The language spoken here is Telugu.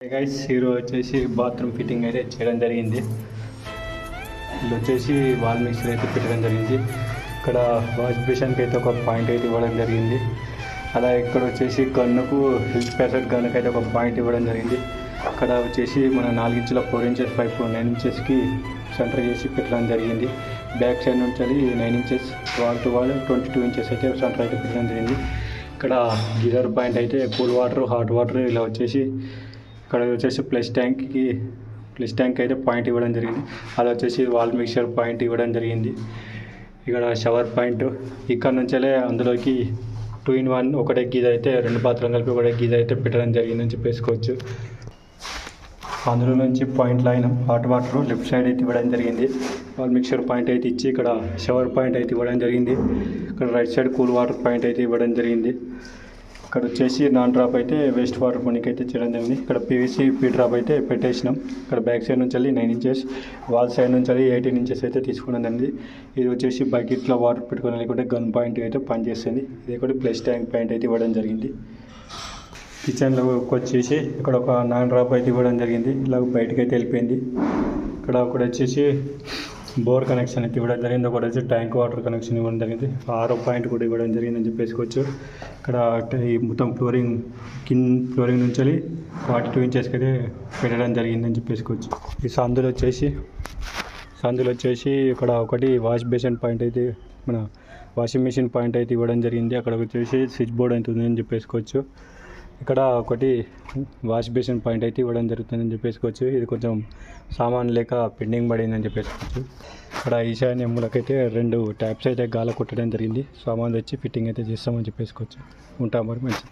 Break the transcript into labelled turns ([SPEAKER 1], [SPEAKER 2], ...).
[SPEAKER 1] గైస్ హీరో వచ్చేసి బాత్రూమ్ ఫిట్టింగ్ అయితే చేయడం జరిగింది. ఇది వచ్చేసి వాల్ మిక్సర్ అయితే పెట్టడం జరిగింది. ఇక్కడ వాష్ బేషన్కి అయితే ఒక పాయింట్ అయితే ఇవ్వడం జరిగింది. అలా ఇక్కడ వచ్చేసి గన్నుకు హెల్త్ ప్యాసెట్ గన్నుకి అయితే ఒక పాయింట్ ఇవ్వడం జరిగింది. అక్కడ వచ్చేసి మన 4 ఇంచుల 4 ఇంచెస్ పైపు 9 ఇంచెస్కి సెంటర్ చేసి పెట్టడం జరిగింది. బ్యాక్ సైడ్ నుంచి 9 inches wall to wall 22 inches అయితే సెంటర్ అయితే పెట్టడం జరిగింది. ఇక్కడ గీజర్ పాయింట్ అయితే కూల్ వాటర్ హాట్ వాటర్ ఇలా వచ్చేసి ఇక్కడ వచ్చేసి ప్లస్ ట్యాంక్ అయితే పాయింట్ ఇవ్వడం జరిగింది. అలా వచ్చేసి వాల్ మిక్సర్ పాయింట్ ఇవ్వడం జరిగింది. ఇక్కడ షవర్ పాయింట్ ఇక్కడ నుంచే అందులోకి 2-in-1 ఒకటే గీజ అయితే 2 పాత్రలు కలిపి ఒకటే గీజ అయితే పెట్టడం జరిగిందని చెప్పేసుకోవచ్చు. అందులో నుంచి point line hot water left side అయితే ఇవ్వడం జరిగింది. వాల్ మిక్సర్ పాయింట్ అయితే ఇచ్చి ఇక్కడ షవర్ పాయింట్ అయితే ఇవ్వడం జరిగింది. ఇక్కడ right side cool water point అయితే ఇవ్వడం జరిగింది. ఇక్కడ వచ్చేసి నాన్ డ్రాప్ అయితే వేస్ట్ వాటర్ కొనికి అయితే చేయడం జరిగింది. ఇక్కడ పీవీసీ పీ డ్రాప్ అయితే పెట్టేసినాం. ఇక్కడ బ్యాక్ సైడ్ నుంచి 9 ఇంచెస్ వాల్ సైడ్ నుంచి 18 ఇంచెస్ అయితే తీసుకోవడం జరిగింది. ఇది వచ్చేసి బకెట్లో వాటర్ పెట్టుకోవడం లేకుంటే గన్ పాయింట్ అయితే పనిచేస్తుంది. ఇది కూడా ప్లస్ ట్యాంక్ పాయింట్ అయితే ఇవ్వడం జరిగింది. కిచెన్లోకి వచ్చేసి ఇక్కడ ఒక నాన్ డ్రాప్ అయితే ఇవ్వడం జరిగింది. ఇలా బయటకు అయితే వెళ్ళిపోయింది. ఇక్కడ ఒకటి వచ్చేసి బోర్ కనెక్షన్ అయితే ఇవ్వడం జరిగింది. ఒకటి వచ్చి ట్యాంక్ వాటర్ కనెక్షన్ ఇవ్వడం జరిగింది. ఆరో పాయింట్ కూడా ఇవ్వడం జరిగిందని చెప్పేసుకోవచ్చు. ఇక్కడ ఈ మొత్తం ఫ్లోరింగ్ నుంచి 42 ఇంచెస్కి అయితే పెట్టడం జరిగిందని చెప్పేసుకోవచ్చు. ఈ సందులో వచ్చేసి ఇక్కడ ఒకటి వాష్ బేసిన్ పాయింట్ అయితే మన వాషింగ్ మిషన్ పాయింట్ అయితే ఇవ్వడం జరిగింది. అక్కడ వచ్చేసి స్విచ్ బోర్డ్ అయితే ఉందని చెప్పేసుకోవచ్చు. ఇక్కడ ఒకటి వాష్ బేసిన్ పాయింట్ అయితే ఇవ్వడం జరుగుతుందని చెప్పేసుకోవచ్చు. ఇది కొంచెం సామాన్ లేక పెండింగ్ పడిందని చెప్పేసుకోవచ్చు. ఇక్కడ ఈశాన్య మూలకైతే 2 ట్యాప్స్ అయితే గాల కొట్టడం జరిగింది. సామాన్ తెచ్చి ఫిట్టింగ్ అయితే చేస్తామని చెప్పేసుకోవచ్చు. ఉంటాం మరి మంచిది.